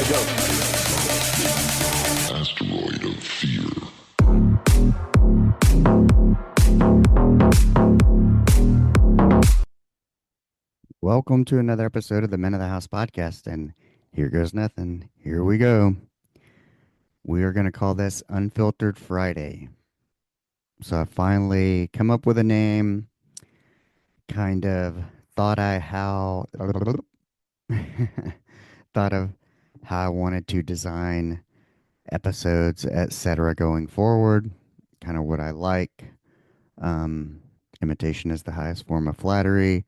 Asteroid of fear. Welcome to another episode of the Men of the House podcast. And here goes nothing. Here we go. We are going to call this Unfiltered Friday. So I finally come up with a name, kind of thought I how thought of how I wanted to design episodes, etc. going forward, kind of what I like. Um, Imitation is the highest form of flattery,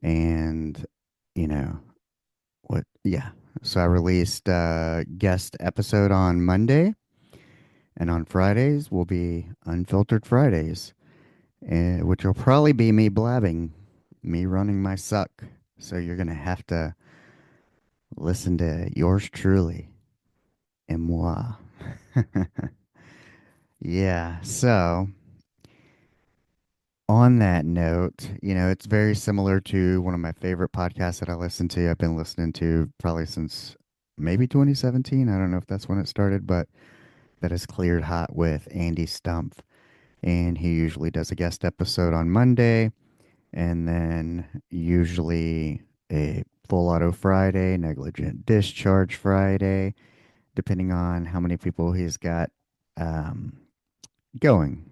and you know, what? Yeah. So I released a guest episode on Monday, and on Fridays will be Unfiltered Fridays, which will probably be me blabbing, me running my suck. So you're gonna have to listen to yours truly, et moi. Yeah. So on that note, it's very similar to one of my favorite podcasts that I listen to. I've been listening to probably since maybe 2017. I don't know if that's when it started, but that is Cleared Hot with Andy Stumpf. And he usually does a guest episode on Monday and then usually a full auto Friday, negligent discharge Friday, depending on how many people he's got um, going.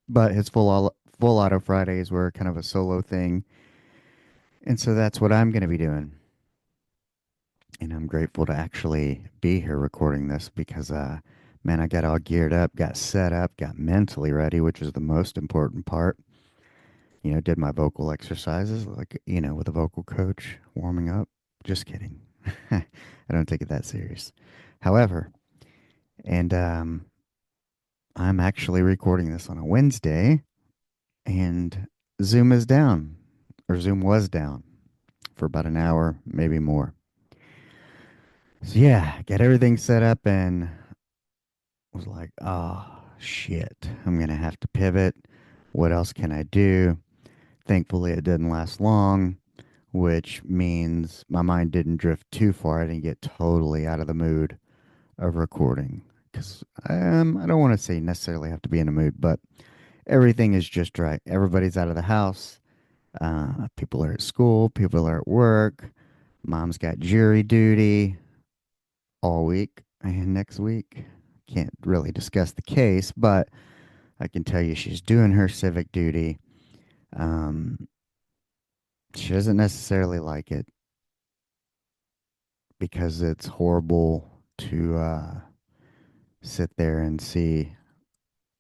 But his full auto Fridays were kind of a solo thing. And so that's what I'm going to be doing. And I'm grateful to actually be here recording this because, man, I got all geared up, got set up, got mentally ready, which is the most important part. Did my vocal exercises like, with a vocal coach, warming up. Just kidding. I don't take it that serious. However, and I'm actually recording this on a Wednesday, and Zoom is down, or Zoom was down for about an hour, maybe more. So yeah, got everything set up and was like, oh shit, I'm gonna have to pivot. What else can I do? Thankfully, it didn't last long, which means my mind didn't drift too far. I didn't get totally out of the mood of recording because I don't want to say necessarily have to be in a mood, but everything is just right. Everybody's out of the house. People are at school. People are at work. Mom's got jury duty all week and next week. Can't really discuss the case, but I can tell you she's doing her civic duty. Um, she doesn't necessarily like it because it's horrible to sit there and see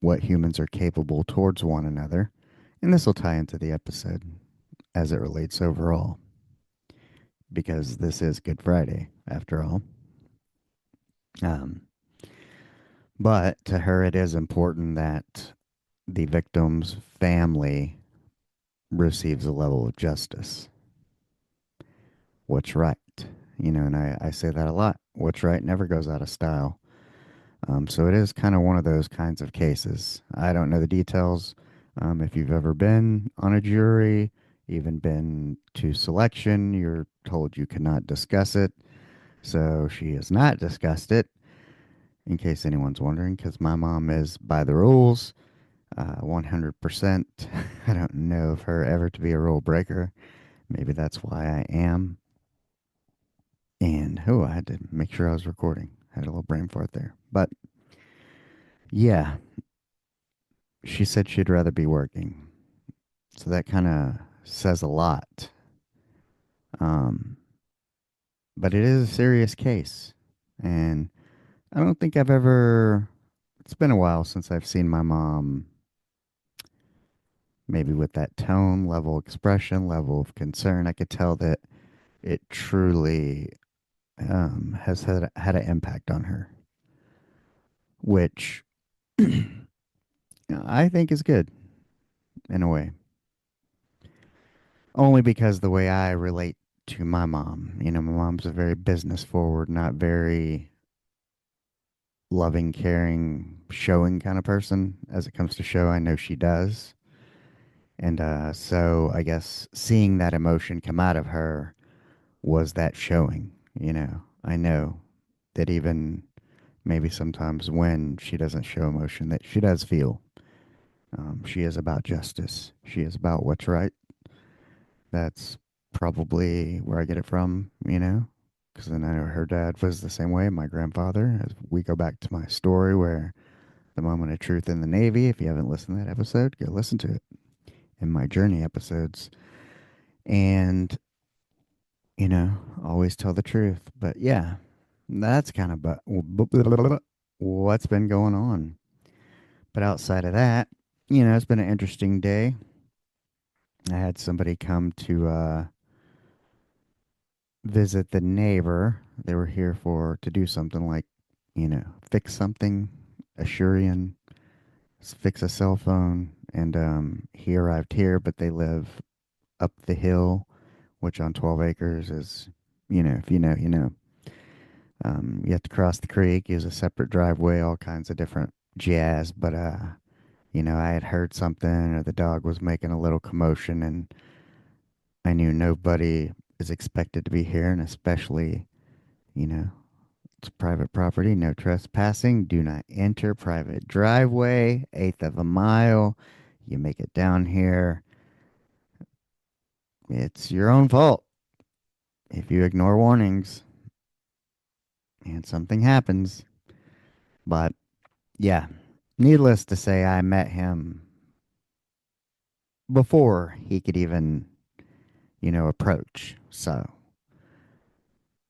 what humans are capable towards one another. And this will tie into the episode as it relates overall, because this is Good Friday, after all. Um, but to her, it is important that the victim's family receives a level of justice. What's right? And I say that a lot. What's right never goes out of style. So it is kind of one of those kinds of cases. I don't know the details. If you've ever been on a jury, even been to selection, you're told you cannot discuss it. So she has not discussed it, in case anyone's wondering, because my mom is by the rules, 100%. I don't know of her ever to be a rule breaker. Maybe that's why I am. And, oh, I had to make sure I was recording. Had a little brain fart there. But yeah, she said she'd rather be working. So that kind of says a lot. Um, but it is a serious case. And I don't think I've ever, it's been a while since I've seen my mom maybe with that tone, level of expression, level of concern. I could tell that it truly has had an impact on her, which I think is good in a way. Only because the way I relate to my mom, my mom's a very business forward, not very loving, caring, showing kind of person. As it comes to show, I know she does. And so I guess seeing that emotion come out of her was that showing, I know. that even maybe sometimes when she doesn't show emotion, that she does feel. She is about justice. She is about what's right. That's probably where I get it from, you know, because I know her dad was the same way, my grandfather. As we go back to my story where the moment of truth in the Navy, if you haven't listened to that episode, go listen to it in my journey episodes. And, you know, always tell the truth. But yeah, that's kind of what's been going on. But outside of that, you know, it's been an interesting day. I had somebody come to visit the neighbor. They were here for to do something like, you know, fix something, a Shurian, fix a cell phone, and he arrived here, but they live up the hill, which on 12 acres is, you know, if you know, you know. You have to cross the creek, use a separate driveway, all kinds of different jazz. But you know, I had heard something, or the dog was making a little commotion, and I knew nobody is expected to be here, and especially, you know, it's private property, no trespassing, do not enter private driveway, eighth of a mile. You make it down here, it's your own fault if you ignore warnings and something happens. But yeah, needless to say, I met him before he could even, you know, approach. So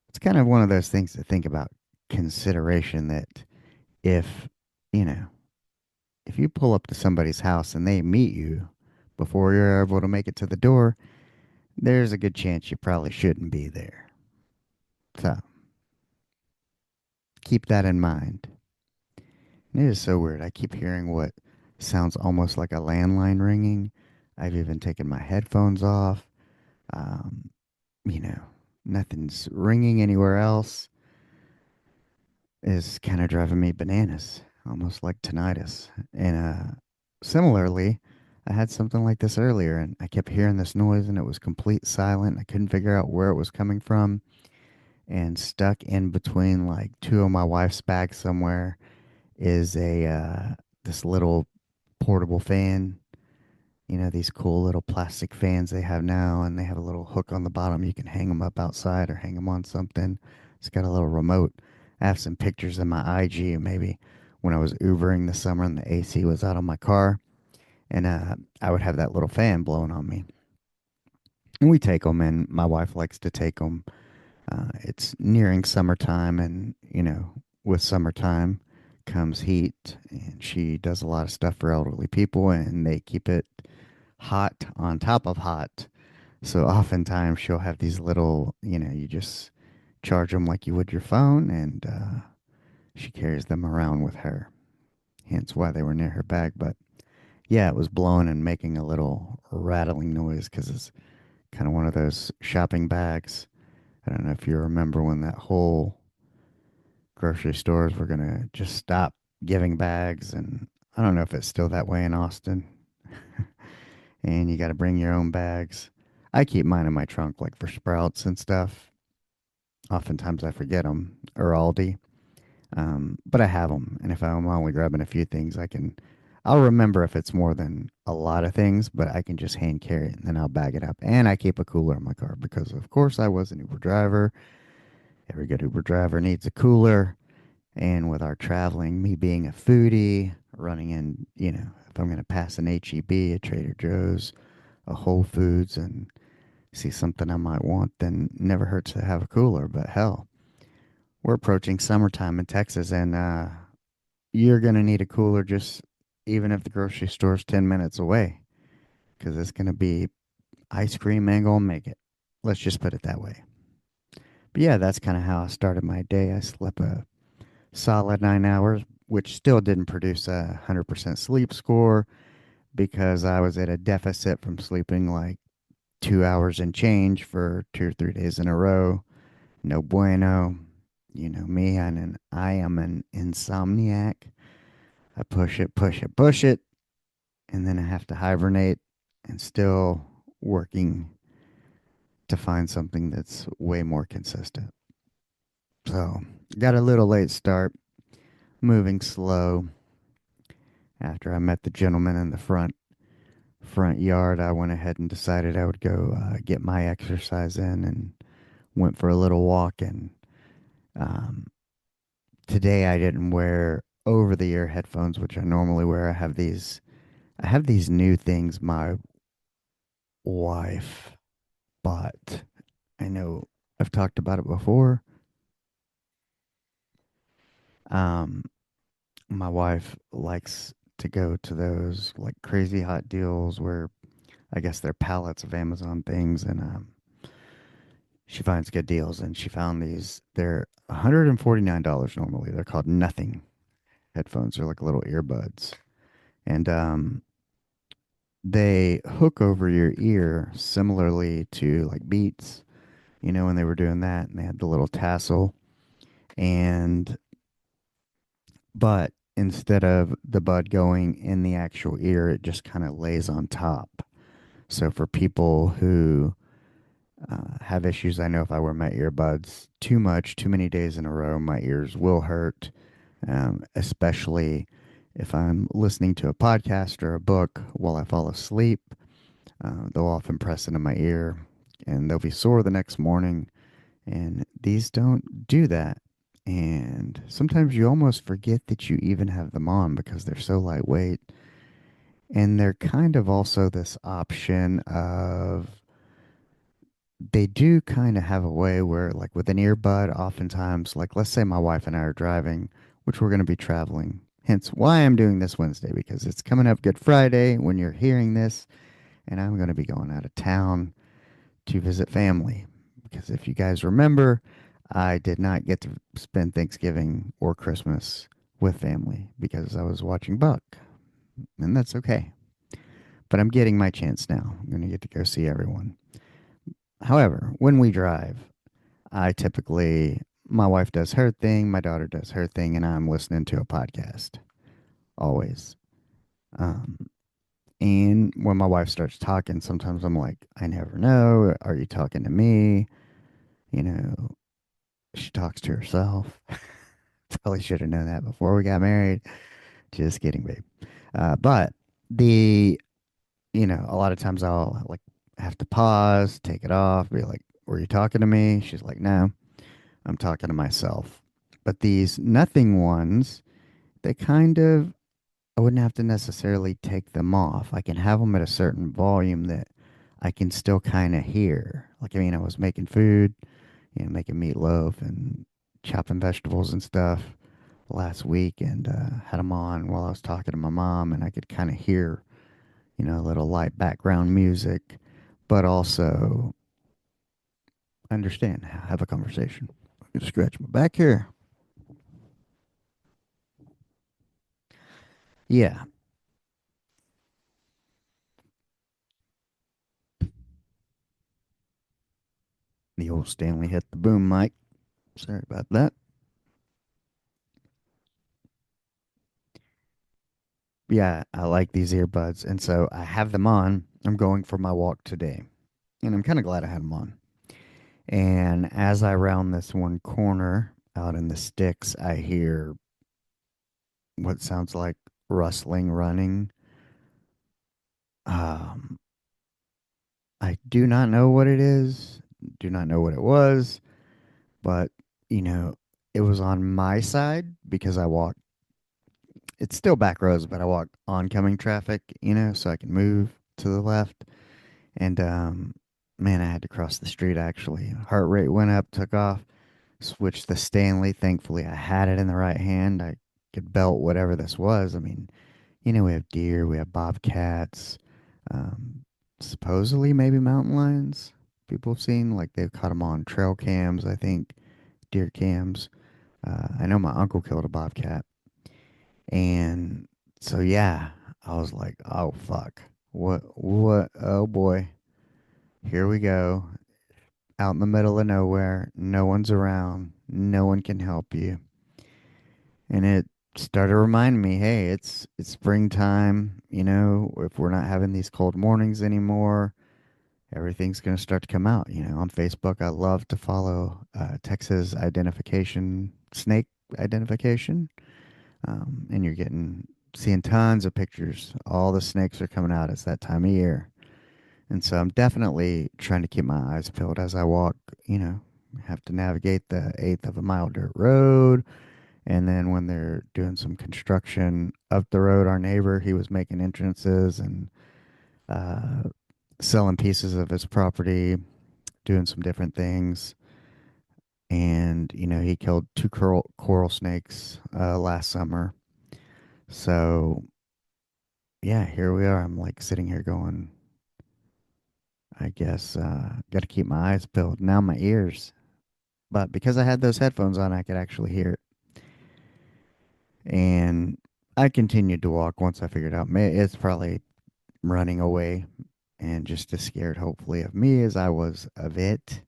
it's kind of one of those things to think about consideration that if, you know, if you pull up to somebody's house and they meet you before you're able to make it to the door, there's a good chance you probably shouldn't be there. So keep that in mind. And it is so weird. I keep hearing what sounds almost like a landline ringing. I've even taken my headphones off. Um, you know, nothing's ringing anywhere else. Is kind of driving me bananas, almost like tinnitus. And similarly, I had something like this earlier, and I kept hearing this noise, and it was complete silent. I couldn't figure out where it was coming from, and stuck in between like two of my wife's bags somewhere is a this little portable fan. You know, these cool little plastic fans they have now, and they have a little hook on the bottom. You can hang them up outside or hang them on something. It's got a little remote. I have some pictures in my IG, maybe when I was Ubering this summer and the AC was out on my car, and I would have that little fan blowing on me. And we take them, and my wife likes to take them. It's nearing summertime, and you know, with summertime comes heat, and she does a lot of stuff for elderly people, and they keep it hot on top of hot. So oftentimes she'll have these little, you know, you just charge them like you would your phone, and she carries them around with her. Hence why they were near her bag. But yeah, it was blowing and making a little rattling noise because it's kind of one of those shopping bags. I don't know if you remember when that whole grocery stores were going to just stop giving bags. And I don't know if it's still that way in Austin. And you got to bring your own bags. I keep mine in my trunk, like for Sprouts and stuff. Oftentimes I forget them, or Aldi, but I have them. And if I'm only grabbing a few things, I'll remember if it's more than a lot of things, but I can just hand carry it and then I'll bag it up. And I keep a cooler in my car because, of course, I was an Uber driver. Every good Uber driver needs a cooler. And with our traveling, me being a foodie, running in, you know, if I'm going to pass an HEB, a Trader Joe's, a Whole Foods, and see something I might want, then never hurts to have a cooler. But hell, we're approaching summertime in Texas, and you're going to need a cooler just even if the grocery store's 10 minutes away, because it's going to be ice cream ain't going to make it. Let's just put it that way. But yeah, that's kind of how I started my day. I slept a solid 9 hours, which still didn't produce a 100% sleep score because I was at a deficit from sleeping like 2 hours and change for 2 or 3 days in a row. No bueno. You know me, and I am an insomniac. I push it, push it, push it, and then I have to hibernate and still working to find something that's way more consistent. So got a little late start, moving slow. After I met the gentleman in the front yard, I went ahead and decided I would go get my exercise in and went for a little walk. And um, today I didn't wear over the ear headphones, which I normally wear. I have these new things my wife bought. I know I've talked about it before. Um, my wife likes to go to those like crazy hot deals where I guess they're pallets of Amazon things, and she finds good deals. And she found these. They're $149 normally. They're called Nothing headphones. They're like little earbuds, and they hook over your ear similarly to like Beats. You know, when they were doing that, and they had the little tassel, and but instead of the bud going in the actual ear, it just kind of lays on top. So for people who have issues, I know if I wear my earbuds too much, too many days in a row, my ears will hurt, especially if I'm listening to a podcast or a book while I fall asleep. They'll often press into my ear and they'll be sore the next morning. And these don't do that. And sometimes you almost forget that you even have them on because they're so lightweight. And they're kind of also this option of they do kind of have a way where, like with an earbud, oftentimes, like let's say my wife and I are driving, which we're going to be traveling. Hence why I'm doing this Wednesday because it's coming up Good Friday when you're hearing this, and I'm going to be going out of town to visit family. Because if you guys remember, I did not get to spend Thanksgiving or Christmas with family because I was watching Buck, and that's okay. But I'm getting my chance now. I'm going to get to go see everyone. However, when we drive, I typically, my wife does her thing, my daughter does her thing, and I'm listening to a podcast always. Um, and when my wife starts talking, sometimes I'm like, I never know. Are you talking to me? You know, she talks to herself. Probably should have known that before we got married. Just kidding, babe. But the, a lot of times I'll like have to pause, take it off, be like, were you talking to me? She's like, no. I'm talking to myself. But these nothing ones, they kind of, I wouldn't have to necessarily take them off. I can have them at a certain volume that I can still kind of hear. Like, I mean, I was making food, making meatloaf and chopping vegetables and stuff last week and had them on while I was talking to my mom, and I could kind of hear, a little light background music, but also understand, have a conversation. I'm going to scratch my back here. Yeah, the old Stanley hit the boom mic. Sorry about that. Yeah, I like these earbuds. And so I have them on. I'm going for my walk today. And I'm kind of glad I had them on. And as I round this one corner out in the sticks, I hear what sounds like rustling, running. Um, I do not know what it is, do not know what it was, but, you know, it was on my side because I walk. It's still back roads, but I walk oncoming traffic, so I can move to the left. And man, I had to cross the street actually. Heart rate went up, took off, switched the Stanley. Thankfully, I had it in the right hand. I could belt whatever this was. I mean, we have deer, we have bobcats, um, supposedly maybe mountain lions. People have seen like they've caught them on trail cams, I think, deer cams. I know my uncle killed a bobcat, and so yeah, I was like, oh fuck, what? Oh boy, here we go. Out in the middle of nowhere, no one's around, no one can help you. And it started reminding me, hey, it's springtime, if we're not having these cold mornings anymore, everything's going to start to come out. On Facebook, I love to follow Texas identification, snake identification, and you're getting seeing tons of pictures. All the snakes are coming out. It's that time of year, and so I'm definitely trying to keep my eyes peeled as I walk. You know, have to navigate the eighth of a mile dirt road. And then when they're doing some construction up the road, our neighbor, he was making entrances and uh, selling pieces of his property, doing some different things. And, he killed two coral snakes last summer. So, yeah, here we are. I'm like sitting here going, I guess, got to keep my eyes peeled. Now my ears. But because I had those headphones on, I could actually hear it. And I continued to walk once I figured out it's probably running away and just as scared, hopefully, of me as I was of it.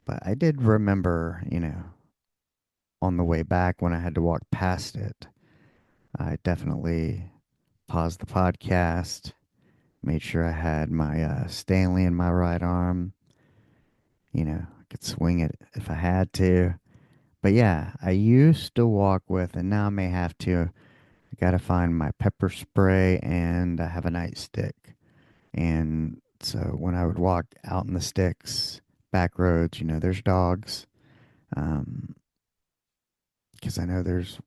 But I did remember, on the way back when I had to walk past it, I definitely paused the podcast, made sure I had my Stanley in my right arm. I could swing it if I had to. But yeah, I used to walk with, and now I may have to. I gotta find my pepper spray, and I have a nightstick. And so when I would walk out in the sticks, back roads, there's dogs. Um, because I know there's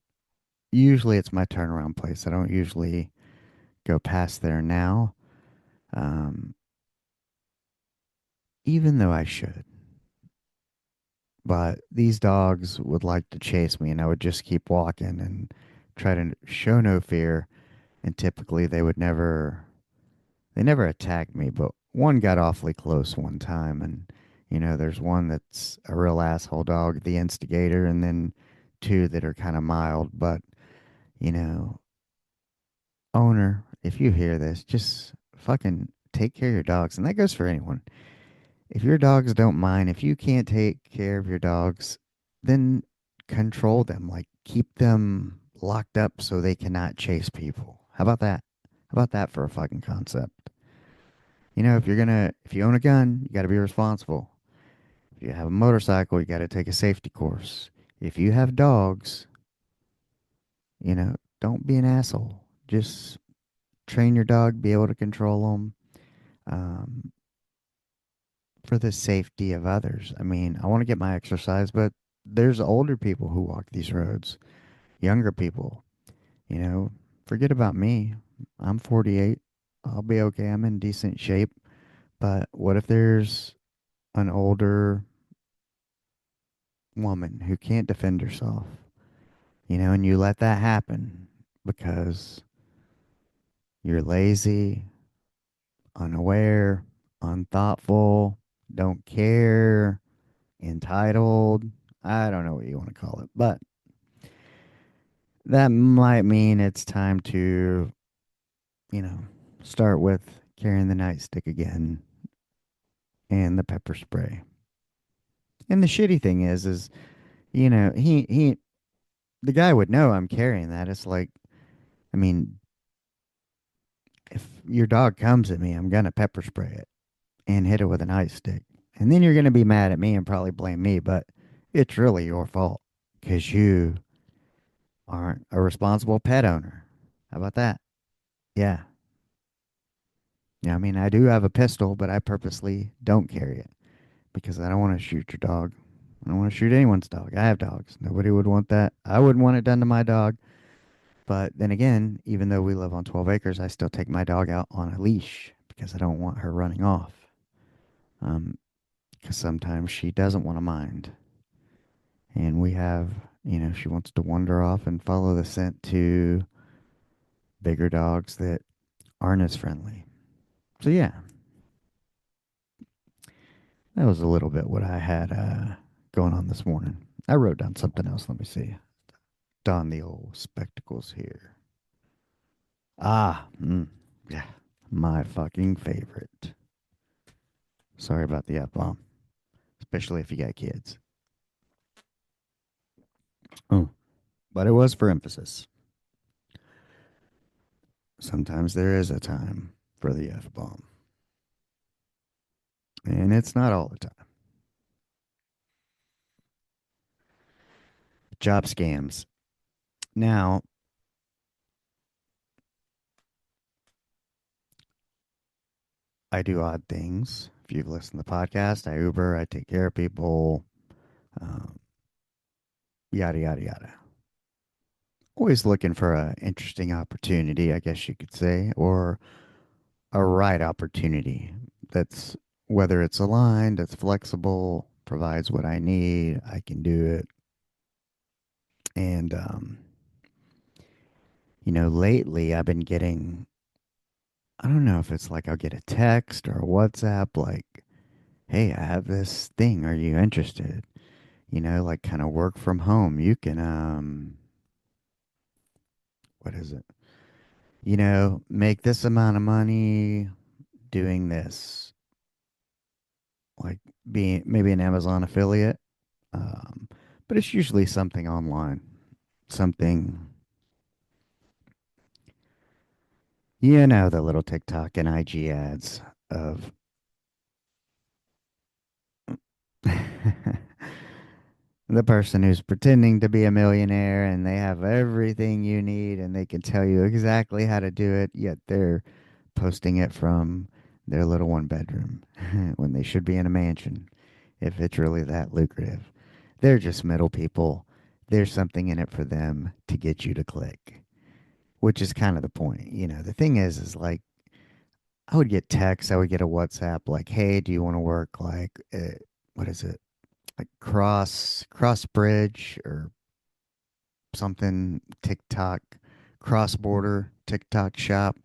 usually it's my turnaround place. I don't usually go past there now, um, even though I should. But these dogs would like to chase me, and I would just keep walking and try to show no fear. And typically, they never attacked me, but one got awfully close one time. And, there's one that's a real asshole dog, the instigator, and then two that are kind of mild. But, you know, owner, if you hear this, just fucking take care of your dogs. And that goes for anyone. If your dogs don't mind, if you can't take care of your dogs, then control them. Like keep them locked up so they cannot chase people. How about that? How about that for a fucking concept? If you own a gun, you got to be responsible. If you have a motorcycle, you got to take a safety course. If you have dogs, don't be an asshole. Just train your dog, be able to control them. Um, for the safety of others. I mean, I want to get my exercise, but there's older people who walk these roads, younger people, you know, forget about me. I'm 48. I'll be okay. I'm in decent shape. But what if there's an older woman who can't defend herself, and you let that happen because you're lazy, unaware, unthoughtful, don't care, entitled. I don't know what you want to call it, but that might mean it's time to, you know, start with carrying the nightstick again and the pepper spray. And the shitty thing is, the guy would know I'm carrying that. It's like, I mean, if your dog comes at me, I'm gonna pepper spray it and hit it with a nightstick, and then you're gonna be mad at me and probably blame me, but it's really your fault because you aren't a responsible pet owner. How about that? Yeah. Yeah, I mean, I do have a pistol, but I purposely don't carry it because I don't want to shoot your dog. I don't want to shoot anyone's dog. I have dogs. Nobody would want that. I wouldn't want it done to my dog. But then again, even though we live on 12 acres, I still take my dog out on a leash because I don't want her running off. Um, because sometimes she doesn't want to mind. And we have, she wants to wander off and follow the scent to bigger dogs that aren't as friendly. So yeah, that was a little bit what I had going on this morning. I wrote down something else. Let me see. Don the old spectacles here. Yeah, my fucking favorite. Sorry about the F bomb, especially if you got kids. Oh, but it was for emphasis. Sometimes there is a time for the F bomb. And it's not all the time. Job scams. Now, I do odd things. If you've listened to the podcast, I Uber, I take care of people, um, yada, yada, yada. Always looking for an interesting opportunity, I guess you could say, or a right opportunity that's whether it's aligned, that's flexible, provides what I need, I can do it. And, lately I've been getting, I don't know if it's like I'll get a text or a WhatsApp like, hey, I have this thing. Are you interested? Like kind of work from home. You can, what is it? Make this amount of money doing this, like being maybe an Amazon affiliate. Um, but it's usually something online, something, the little TikTok and IG ads of the person who's pretending to be a millionaire and they have everything you need and they can tell you exactly how to do it, yet they're posting it from their little one bedroom when they should be in a mansion if it's really that lucrative. They're just middle people. There's something in it for them to get you to click, which is kind of the point. The thing is like I would get texts, I would get a WhatsApp like, "Hey, do you want to work like what is it? Like cross bridge or something TikTok cross border TikTok shop,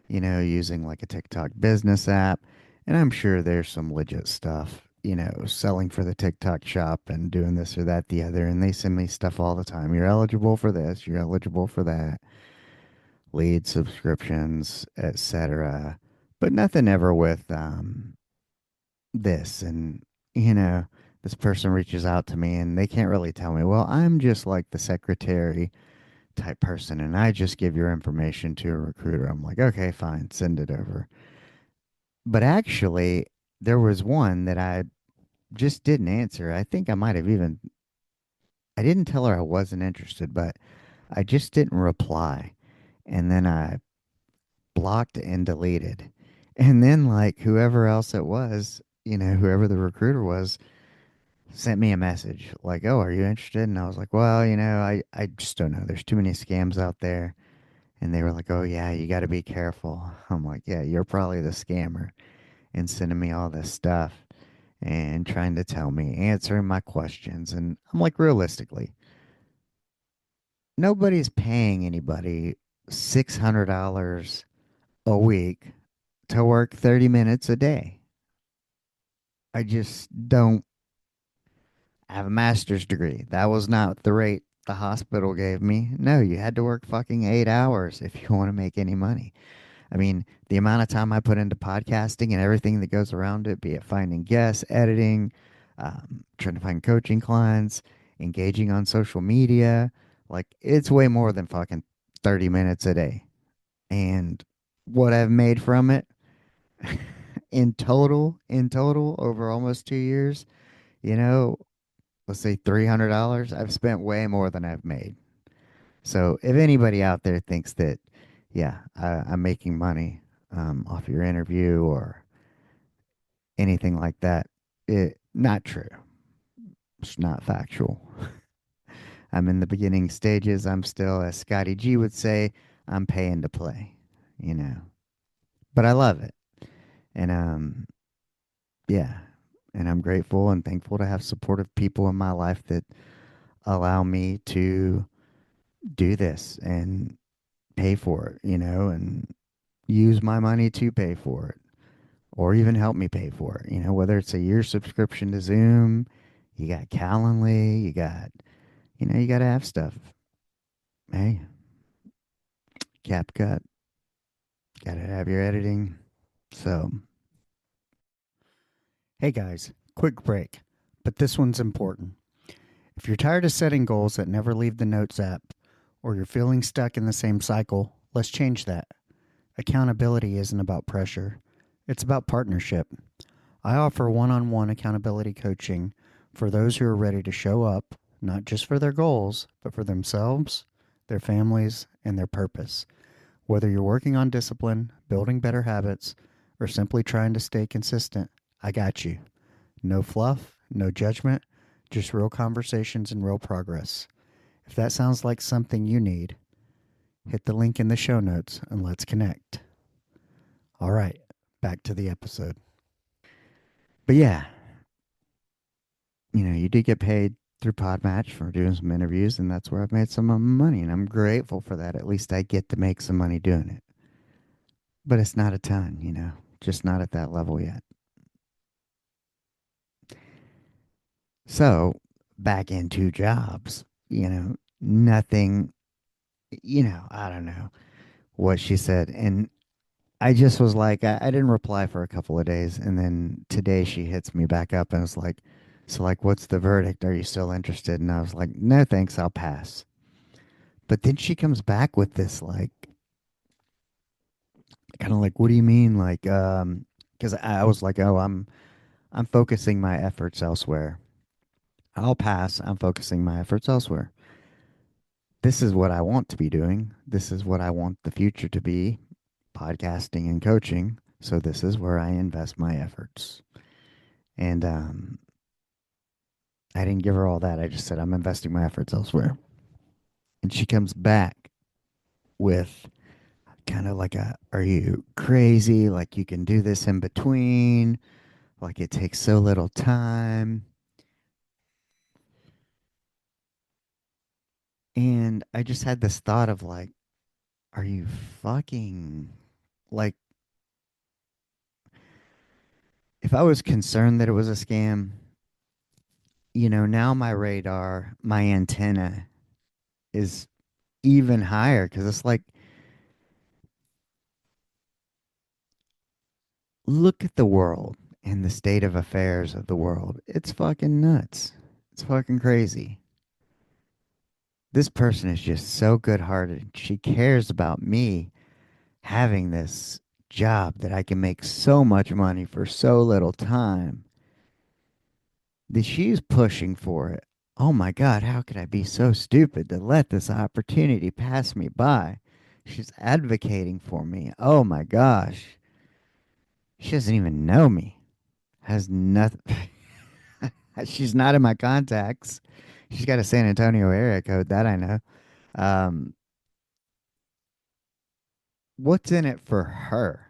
using like a TikTok business app." And I'm sure there's some legit stuff, selling for the TikTok shop and doing this or that, the other. And they send me stuff all the time. You're eligible for this, you're eligible for that, lead subscriptions, etc. But nothing ever with this. And, you know, this person reaches out to me and they can't really tell me, well, I'm just like the secretary type person and I just give your information to a recruiter. I'm like, okay, fine, send it over. But actually, there was one that I just didn't answer. I think I might have even, I didn't tell her I wasn't interested, but I just didn't reply. And then I blocked and deleted. And then, like, whoever else it was, whoever the recruiter was, sent me a message like, oh, are you interested? And I was like, well, I just don't know. There's too many scams out there. And they were like, oh, yeah, you got to be careful. I'm like, yeah, you're probably the scammer and sending me all this stuff and trying to tell me, answering my questions. And I'm like, realistically, nobody's paying anybody $600 a week to work 30 minutes a day. I just don't have a master's degree. That was not the rate the hospital gave me. No, you had to work fucking 8 hours if you want to make any money. I mean, the amount of time I put into podcasting and everything that goes around it, be it finding guests, editing, trying to find coaching clients, engaging on social media, like it's way more than fucking 30 minutes a day. And what I've made from it in total, over almost 2 years, you know, let's say $300, I've spent way more than I've made. So if anybody out there thinks that, yeah, I'm making money off your interview or anything like that, it not true. It's not factual. I'm in the beginning stages. I'm still, as Scotty G would say, I'm paying to play, you know. But I love it. And yeah. And I'm grateful and thankful to have supportive people in my life that allow me to do this and pay for it, and use my money to pay for it or even help me pay for it. Whether it's a year subscription to Zoom, you got Calendly, you got to have stuff. Hey, CapCut, got to have your editing. So, hey guys, quick break, but this one's important. If you're tired of setting goals that never leave the Notes app or you're feeling stuck in the same cycle, let's change that. Accountability isn't about pressure, it's about partnership. I offer one on one accountability coaching for those who are ready to show up, not just for their goals, but for themselves, their families, and their purpose. Whether you're working on discipline, building better habits, or simply trying to stay consistent, I got you. No fluff, no judgment, just real conversations and real progress. If that sounds like something you need, hit the link in the show notes and let's connect. All right, back to the episode. But yeah, you did get paid through Podmatch for doing some interviews, and that's where I've made some of my money, and I'm grateful for that. At least I get to make some money doing it. But it's not a ton, just not at that level yet. So back into jobs, nothing, I don't know what she said. And I just was like, I didn't reply for a couple of days. And then today she hits me back up and was like, so, like, what's the verdict? Are you still interested? And I was like, no, thanks, I'll pass. But then she comes back with this, like, kind of like, what do you mean? Like, because I was like, oh, I'm focusing my efforts elsewhere. I'll pass. I'm focusing my efforts elsewhere. This is what I want to be doing. This is what I want the future to be, podcasting and coaching. So this is where I invest my efforts. And I didn't give her all that. I just said I'm investing my efforts elsewhere. And she comes back with kind of like a, are you crazy? Like you can do this in between. Like it takes so little time. And I just had this thought of like, are you fucking like, if I was concerned that it was a scam, now my radar, my antenna is even higher because it's like, look at the world and the state of affairs of the world. It's fucking nuts. It's fucking crazy. This person is just so good hearted. She cares about me having this job that I can make so much money for so little time that she's pushing for it. Oh my God, how could I be so stupid to let this opportunity pass me by? She's advocating for me. Oh my gosh. She doesn't even know me. Has nothing. She's not in my contacts. She's got a San Antonio area code, that I know. Um, what's in it for her?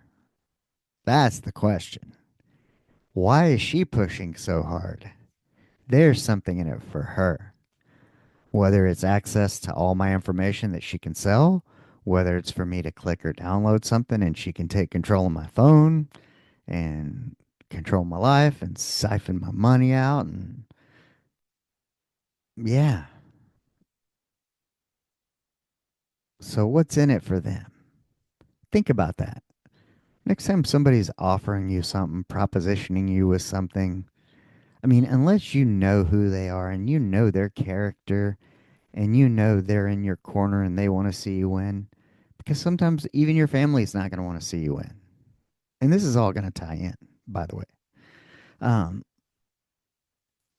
That's the question. Why is she pushing so hard? There's something in it for her. Whether it's access to all my information that she can sell, whether it's for me to click or download something and she can take control of my phone and control my life and siphon my money out. And yeah. So what's in it for them? Think about that. Next time somebody's offering you something, propositioning you with something, I mean, unless you know who they are and you know their character and you know they're in your corner and they want to see you win, because sometimes even your family's not going to want to see you win. And this is all going to tie in, by the way. Um,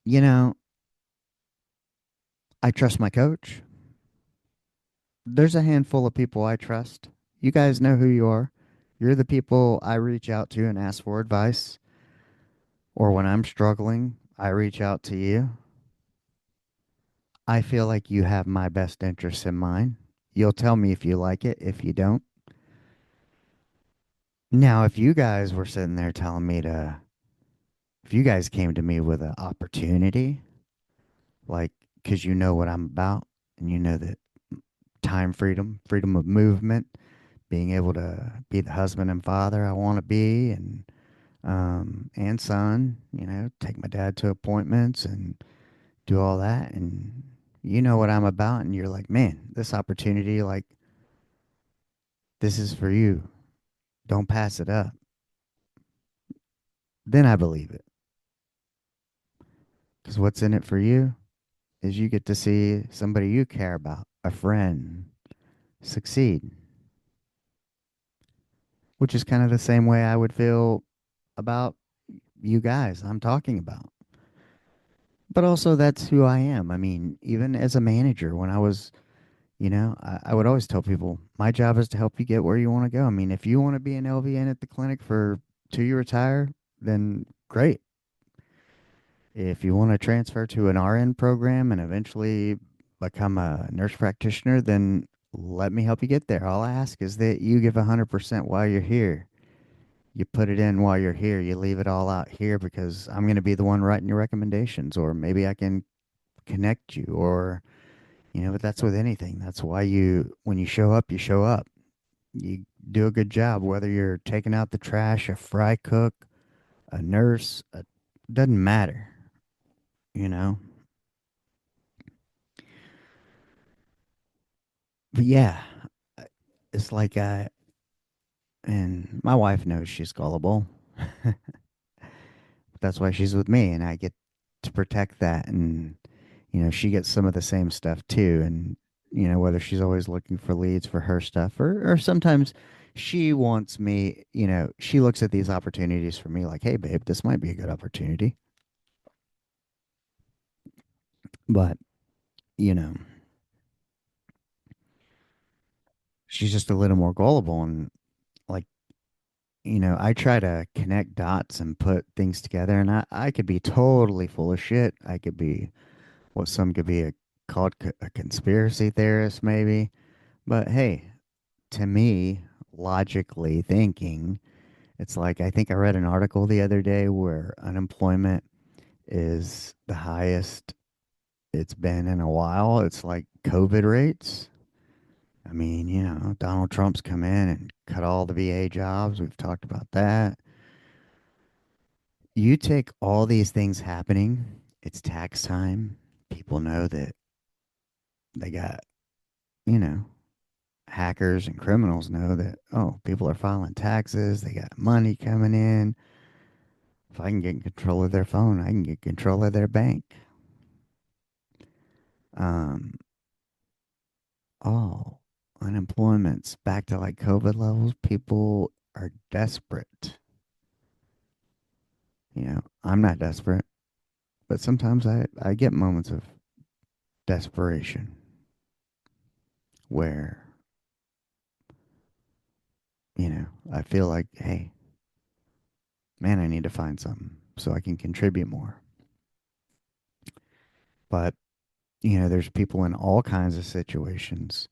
you know, I trust my coach. There's a handful of people I trust. You guys know who you are. You're the people I reach out to and ask for advice. Or when I'm struggling, I reach out to you. I feel like you have my best interests in mind. You'll tell me if you like it, if you don't. Now, if you guys were sitting there telling me to, if you guys came to me with an opportunity, like, because you know what I'm about, and you know that time freedom, freedom of movement, being able to be the husband and father I want to be, and son, take my dad to appointments and do all that, and you know what I'm about, and you're like, man, this opportunity, like, this is for you. Don't pass it up. Then I believe it. Because what's in it for you is you get to see somebody you care about, a friend, succeed, which is kind of the same way I would feel about you guys I'm talking about. But also, that's who I am. I mean, even as a manager, when I was, I would always tell people my job is to help you get where you want to go. I mean, if you want to be an LVN at the clinic for till you retire, then great. If you want to transfer to an RN program and eventually become a nurse practitioner, then let me help you get there. All I ask is that you give 100% while you're here. You put it in while you're here. You leave it all out here because I'm going to be the one writing your recommendations, or maybe I can connect you, or, but that's with anything. That's why when you show up, you show up. You do a good job, whether you're taking out the trash, a fry cook, a nurse, doesn't matter, you know? But yeah, it's like and my wife knows she's gullible. That's why she's with me, and I get to protect that. And, she gets some of the same stuff too. And, whether she's always looking for leads for her stuff, or sometimes she wants me, she looks at these opportunities for me like, hey, babe, this might be a good opportunity. But, you know, she's just a little more gullible. And, like, I try to connect dots and put things together, and I could be totally full of shit. I could be what some could be called a conspiracy theorist, maybe. But hey, to me, logically thinking, it's like I think I read an article the other day where unemployment is the highest it's been in a while. It's like COVID rates. I mean, Donald Trump's come in and cut all the VA jobs. We've talked about that. You take all these things happening, it's tax time. People know that they got, you know, hackers and criminals know that, oh, people are filing taxes, they got money coming in. If I can get control of their phone, I can get control of their bank. Um, oh, unemployment's back to like COVID levels. People are desperate. I'm not desperate, but sometimes I get moments of desperation where, I feel like, hey, man, I need to find something so I can contribute more. But, there's people in all kinds of situations.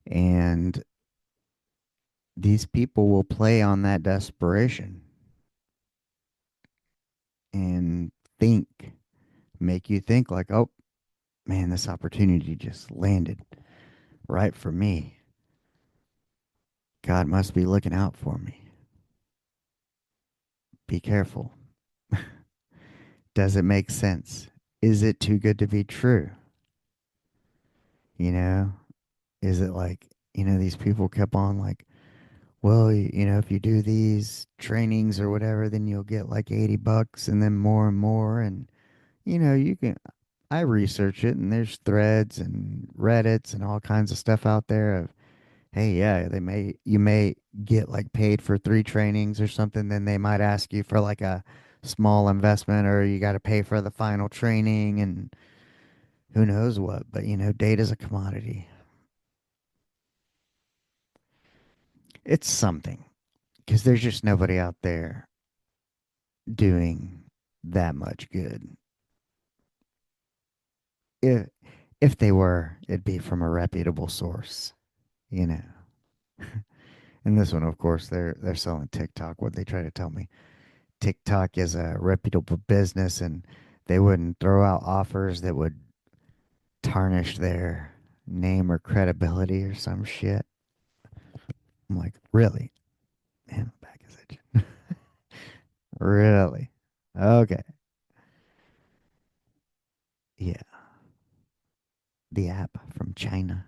And these people will play on that desperation and think, make you think like, oh, man, this opportunity just landed right for me. God must be looking out for me. Be careful. Does it make sense? Is it too good to be true? You know, is it like, these people kept on like, well, if you do these trainings or whatever, then you'll get like $80 and then more and more. And, you can, I research it, and there's threads and Reddits and all kinds of stuff out there of, hey, yeah, you may get like paid for 3 trainings or something. Then they might ask you for like a small investment, or you got to pay for the final training and who knows what. But, data's a commodity. It's something because there's just nobody out there doing that much good. If if they were, it'd be from a reputable source, you know. And this one, of course, they're selling TikTok. What they try to tell me, TikTok is a reputable business, and they wouldn't throw out offers that would tarnish their name or credibility or some shit. I'm like, really? Man, my back is itching. Really? Okay. Yeah. The app from China.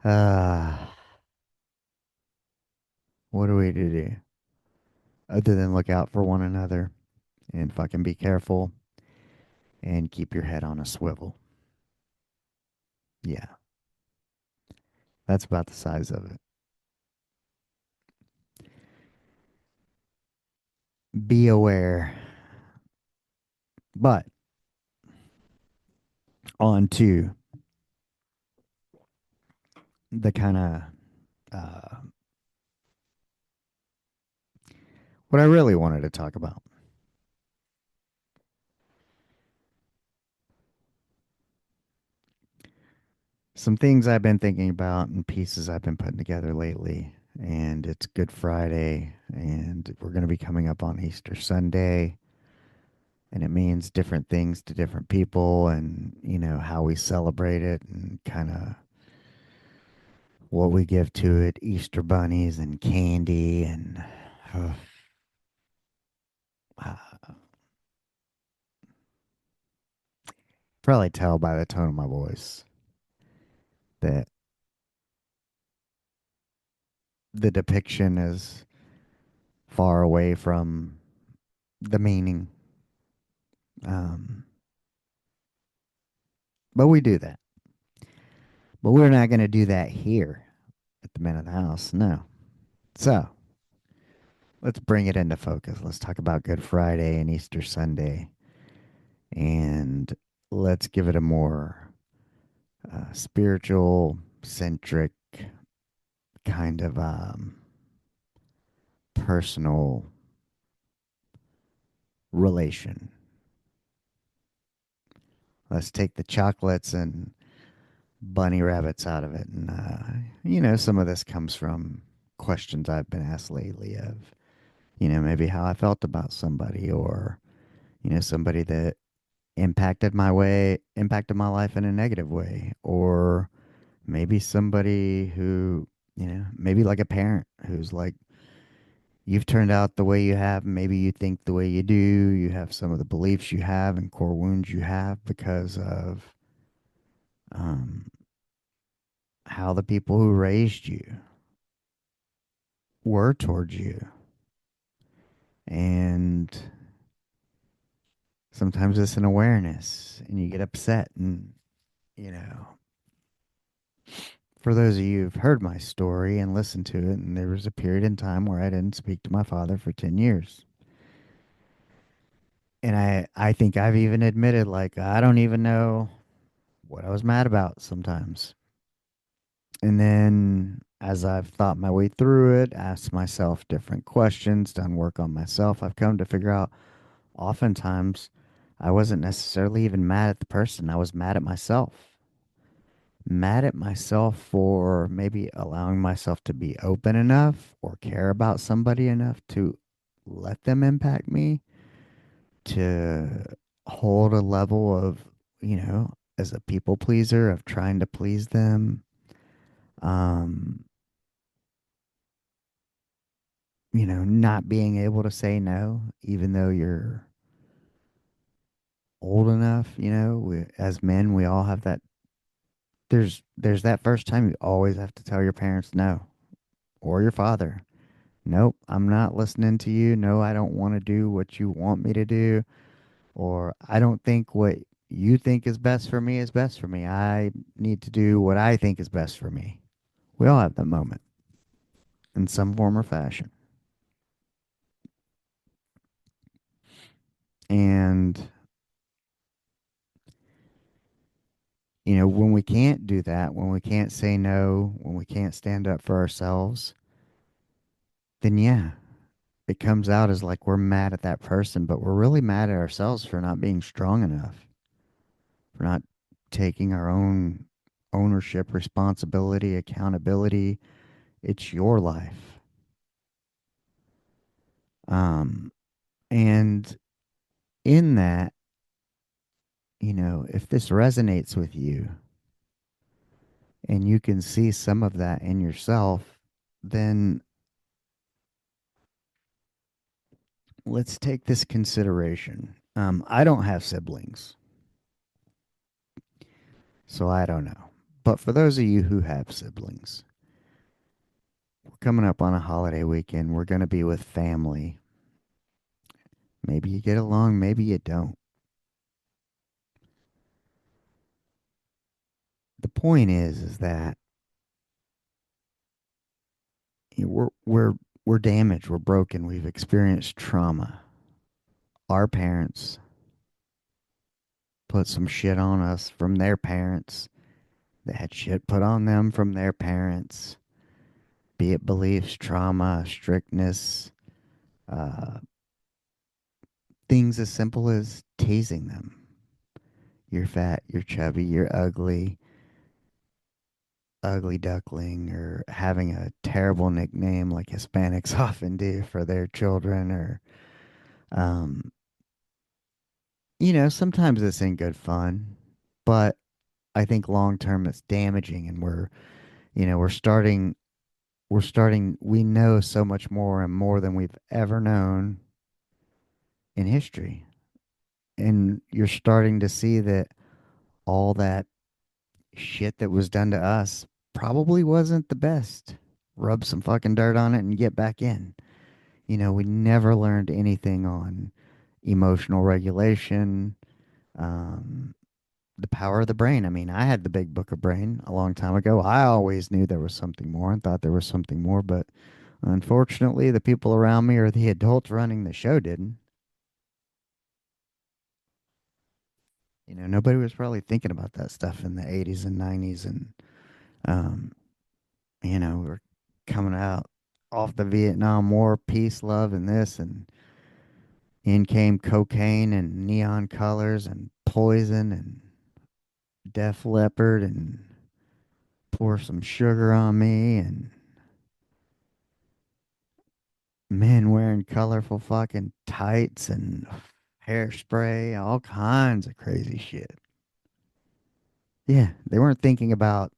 Uh, what are we to do other than look out for one another and fucking be careful and keep your head on a swivel? Yeah, that's about the size of it. be aware. But on to the kind of what I really wanted to talk about. Some things I've been thinking about and pieces I've been putting together lately. And it's Good Friday, and we're going to be coming up on Easter Sunday. And it means different things to different people, and, how we celebrate it and kind of what we give to it, Easter bunnies and candy. And uh, probably tell by the tone of my voice that the depiction is far away from the meaning. Um, but we do that. But we're not going to do that here at the Men of the House. No. So let's bring it into focus. Let's talk about Good Friday and Easter Sunday. And let's give it a more spiritual, centric, kind of personal relation. Let's take the chocolates and bunny rabbits out of it. And, some of this comes from questions I've been asked lately of, maybe how I felt about somebody, or, somebody that impacted my life in a negative way, or maybe somebody who, maybe like a parent who's like, you've turned out the way you have. Maybe you think the way you do. You have some of the beliefs you have and core wounds you have because of um, how the people who raised you were towards you. And sometimes it's an awareness and you get upset. And, you know, for those of you who've heard my story and listened to it, and there was a period in time where I didn't speak to my father for 10 years. And I think I've even admitted, like, I don't even know what I was mad about sometimes. And then as I've thought my way through it, asked myself different questions, done work on myself, I've come to figure out oftentimes I wasn't necessarily even mad at the person. I was mad at myself. Mad at myself for maybe allowing myself to be open enough or care about somebody enough to let them impact me, to hold a level of, as a people pleaser, of trying to please them. Um, not being able to say no, even though you're old enough. As men, we all have that. There's that first time you always have to tell your parents no, or your father. Nope, I'm not listening to you. No, I don't want to do what you want me to do, or I don't think what you think is best for me is best for me. I need to do what I think is best for me. We all have that moment in some form or fashion. And when we can't do that, when we can't say no, when we can't stand up for ourselves, then yeah, it comes out as like we're mad at that person, but we're really mad at ourselves for not being strong enough, for not taking our own ownership, responsibility, accountability. It's your life. Um, and in that, if this resonates with you and you can see some of that in yourself, then let's take this consideration. I don't have siblings, so I don't know. But for those of you who have siblings, we're coming up on a holiday weekend. We're going to be with family. Maybe you get along, maybe you don't. The point is that we're damaged, we're broken, we've experienced trauma, our parents put some shit on us from their parents that had shit put on them from their parents, be it beliefs, trauma, strictness, uh, things as simple as teasing them. You're fat, you're chubby, you're ugly, ugly duckling, or having a terrible nickname like Hispanics often do for their children, or, um, sometimes this ain't good fun, but I think long term it's damaging, and we know so much more and more than we've ever known in history. And you're starting to see that all that shit that was done to us probably wasn't the best. Rub some fucking dirt on it and get back in. We never learned anything on emotional regulation, um, the power of the brain. I mean, I had the big book of brain a long time ago. I always knew there was something more and thought there was something more, but unfortunately, the people around me or the adults running the show didn't. Nobody was probably thinking about that stuff in the 80s and 90s. And, um, we're coming out off the Vietnam War, peace, love, and this. And in came cocaine and neon colors and poison and Def Leppard and pour some sugar on me and men wearing colorful fucking tights and hairspray, all kinds of crazy shit. Yeah, they weren't thinking about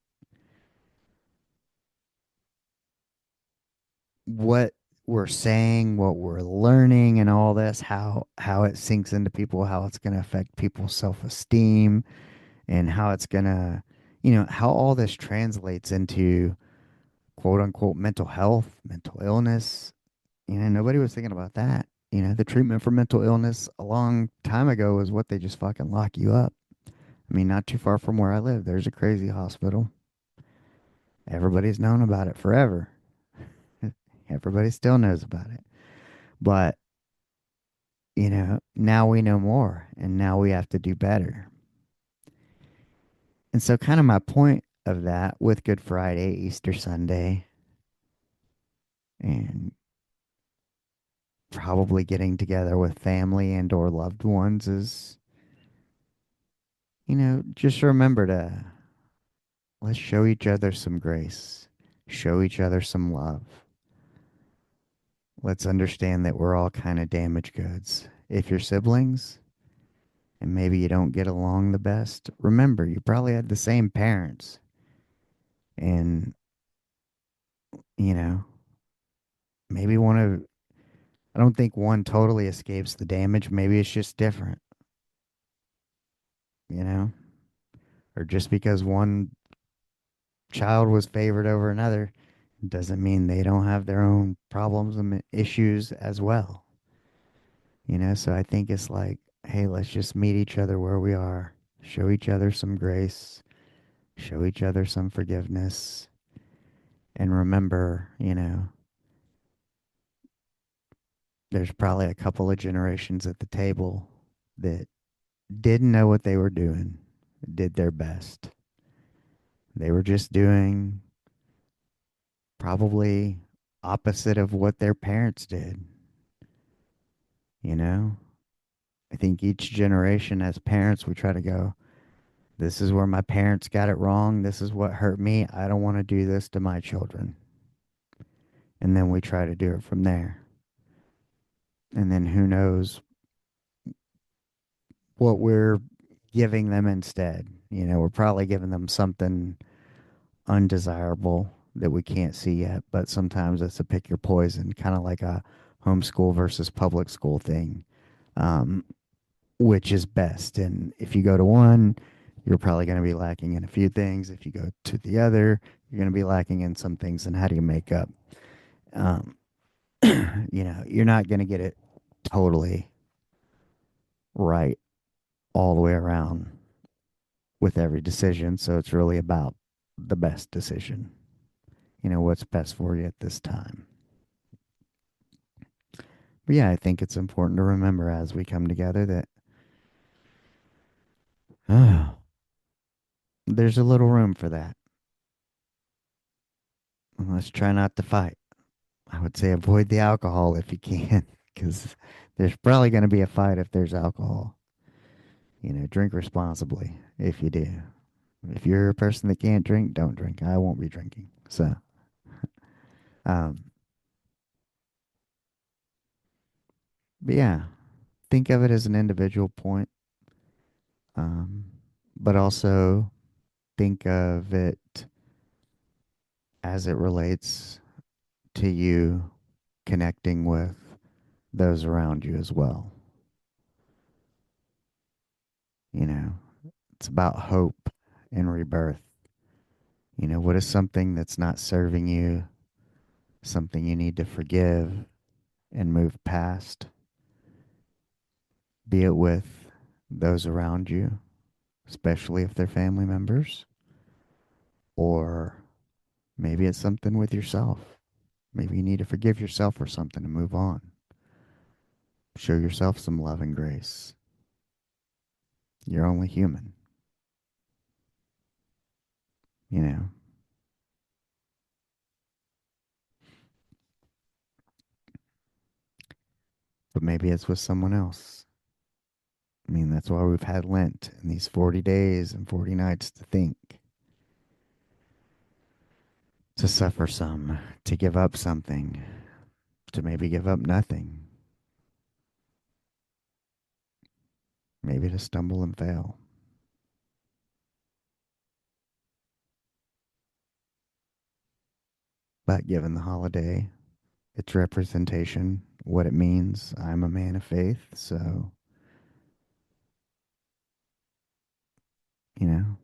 what we're saying, what we're learning, and all this, how it sinks into people, how it's going to affect people's self-esteem, and how it's going to, how all this translates into quote unquote mental health, mental illness. Nobody was thinking about that. The treatment for mental illness a long time ago was what they just fucking lock you up. I mean, not too far from where I live, there's a crazy hospital. Everybody's known about it forever. Everybody still knows about it. But, now we know more and now we have to do better. And so, kind of my point of that with Good Friday, Easter Sunday, and probably getting together with family and or loved ones is, just remember to let's show each other some grace, show each other some love. Let's understand that we're all kind of damaged goods. If you're siblings and maybe you don't get along the best, remember you probably had the same parents. And, you know, maybe I don't think one totally escapes the damage. Maybe it's just different, you know? Or just because one child was favored over another doesn't mean they don't have their own problems and issues as well. So I think it's like, hey, let's just meet each other where we are, show each other some grace, show each other some forgiveness, and remember, there's probably a couple of generations at the table that didn't know what they were doing, did their best. They were just doing probably opposite of what their parents did, you know? I think each generation as parents, we try to go, this is where my parents got it wrong. This is what hurt me. I don't want to do this to my children. And then we try to do it from there. And then who knows what we're giving them instead. We're probably giving them something undesirable that we can't see yet. But sometimes it's a pick your poison, kind of like a homeschool versus public school thing. Which is best. And if you go to one, you're probably going to be lacking in a few things. If you go to the other, you're going to be lacking in some things. And how do you make up? Um, you're not going to get it totally right all the way around with every decision. So it's really about the best decision. What's best for you at this time. But yeah, I think it's important to remember as we come together that uh, there's a little room for that. And let's try not to fight. I would say avoid the alcohol if you can, because there's probably going to be a fight if there's alcohol. Drink responsibly if you do. If you're a person that can't drink, don't drink. I won't be drinking. So, um, but yeah, think of it as an individual point, um, but also think of it as it relates to you connecting with those around you as well. You know, it's about hope and rebirth. What is something that's not serving you, something you need to forgive and move past, be it with those around you, especially if they're family members, or maybe it's something with yourself. Maybe you need to forgive yourself for something and move on. Show yourself some love and grace. You're only human, you know. But maybe it's with someone else. I mean, that's why we've had Lent and these 40 days and 40 nights to think, to suffer some, to give up something, to maybe give up nothing, maybe to stumble and fail. But given the holiday, its representation, what it means, I'm a man of faith, so, you know,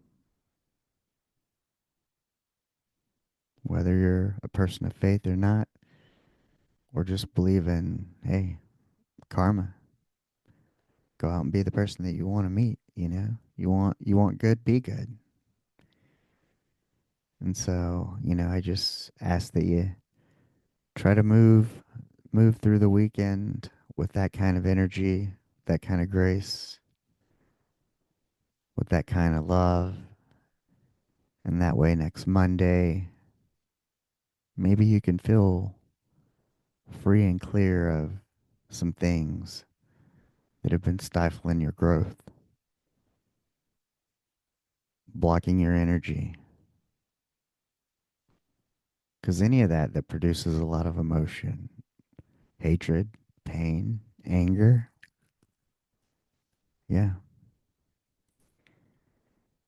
whether you're a person of faith or not, or just believe in, hey, karma, go out and be the person that you want to meet, You want good, be good. And so, I just ask that you try to move through the weekend with that kind of energy, that kind of grace, with that kind of love. And that way next Monday, maybe you can feel free and clear of some things that have been stifling your growth, blocking your energy. Because any of that produces a lot of emotion, hatred, pain, anger, yeah,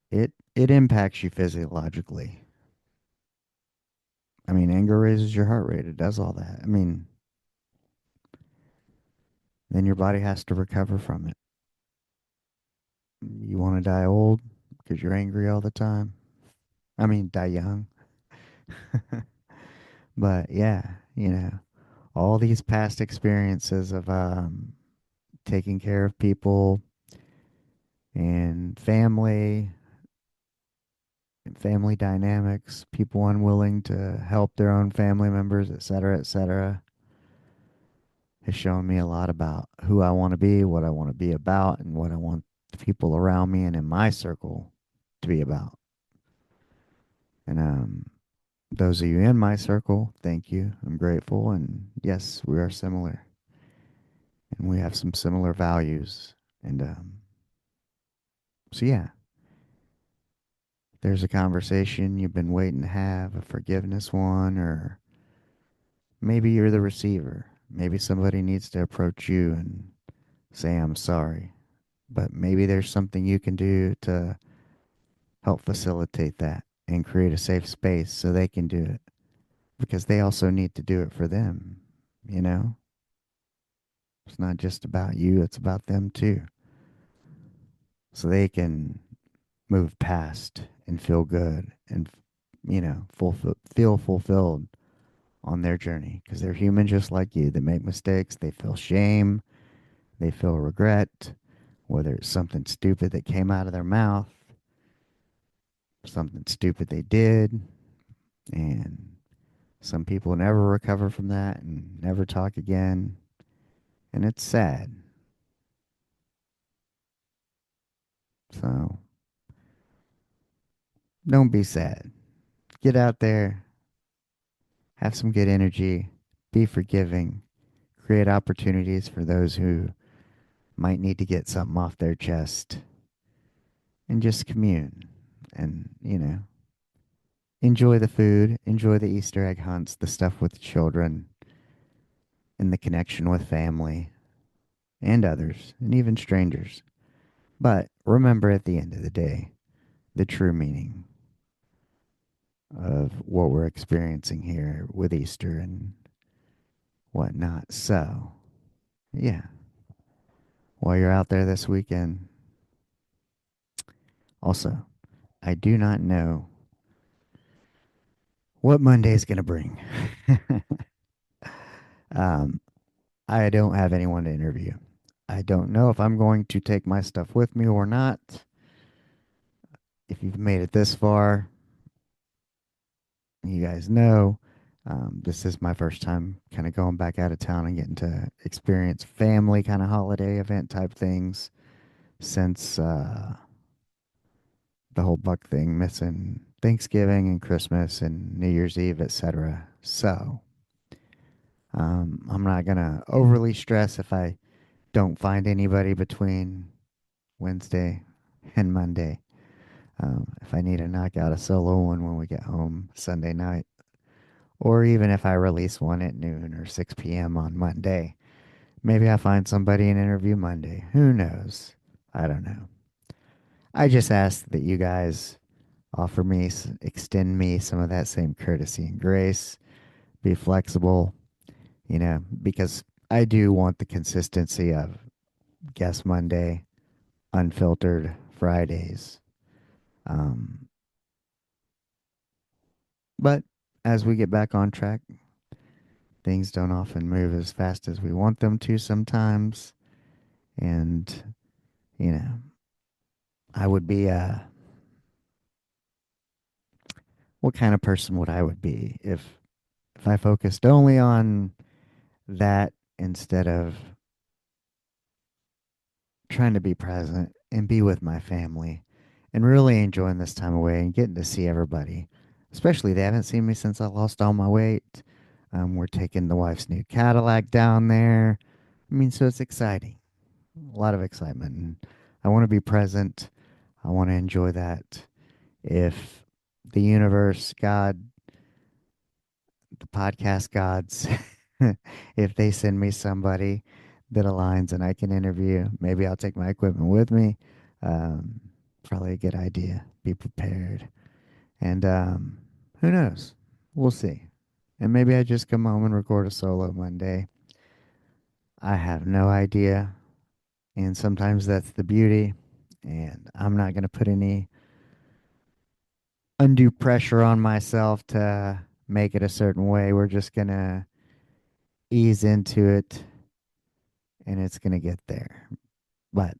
it impacts you physiologically. I mean, anger raises your heart rate. It does all that. I mean, then your body has to recover from it. You want to die old because you're angry all the time. I mean, die young. But yeah, all these past experiences of taking care of people and family dynamics, people unwilling to help their own family members, et cetera, has shown me a lot about who I want to be, what I want to be about, and what I want the people around me and in my circle to be about. And those of you in my circle, thank you. I'm grateful. And yes, we are similar. And we have some similar values. And so, yeah, there's a conversation you've been waiting to have, a forgiveness one, or maybe you're the receiver. Maybe somebody needs to approach you and say, I'm sorry. But maybe there's something you can do to help facilitate that and create a safe space so they can do it because they also need to do it for them, you know? It's not just about you, it's about them too. So they can move past and feel good and, feel fulfilled on their journey because they're human just like you. They make mistakes, they feel shame, they feel regret, whether it's something stupid that came out of their mouth, something stupid they did, and some people never recover from that and never talk again. and it's sad. So don't be sad. Get out there, have some good energy, be forgiving, create opportunities for those who might need to get something off their chest, and just commune. And, enjoy the food, enjoy the Easter egg hunts, the stuff with children, and the connection with family and others, and even strangers. But remember at the end of the day, the true meaning of what we're experiencing here with Easter and whatnot. So, yeah, while you're out there this weekend, also, I do not know what Monday's going to bring. um, I don't have anyone to interview. I don't know if I'm going to take my stuff with me or not. If you've made it this far, you guys know this is my first time kind of going back out of town and getting to experience family kind of holiday event type things since the whole buck thing, missing Thanksgiving and Christmas and New Year's Eve, etc. So I'm not going to overly stress if I don't find anybody between Wednesday and Monday. If I need to knock out a solo one when we get home Sunday night, or even if I release one at noon or 6 p.m. on Monday, maybe I find somebody and interview Monday. Who knows? I don't know. I just ask that you guys offer me, extend me some of that same courtesy and grace. Be flexible, because I do want the consistency of Guest Monday, Unfiltered Fridays. But as we get back on track, things don't often move as fast as we want them to sometimes. And, I would be what kind of person would I would be if I focused only on that instead of trying to be present and be with my family and really enjoying this time away and getting to see everybody. Especially they haven't seen me since I lost all my weight. We're taking the wife's new Cadillac down there. I mean, so it's exciting. A lot of excitement. And I want to be present. I want to enjoy that. If the universe, God, the podcast gods, if they send me somebody that aligns and I can interview, maybe I'll take my equipment with me. Probably a good idea. Be prepared. And who knows? We'll see. And maybe I just come home and record a solo Monday. I have no idea. And sometimes that's the beauty. And I'm not going to put any undue pressure on myself to make it a certain way. We're just going to ease into it and it's going to get there. But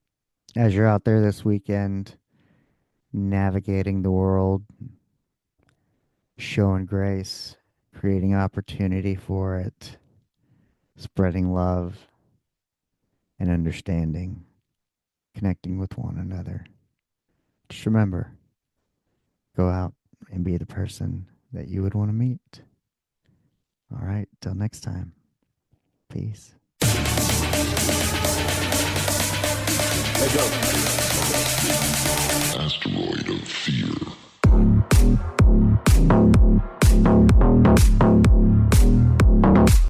as you're out there this weekend, navigating the world, showing grace, creating opportunity for it, spreading love and understanding, connecting with one another. Just remember, go out and be the person that you would want to meet. All right, till next time. Peace. Asteroid of fear.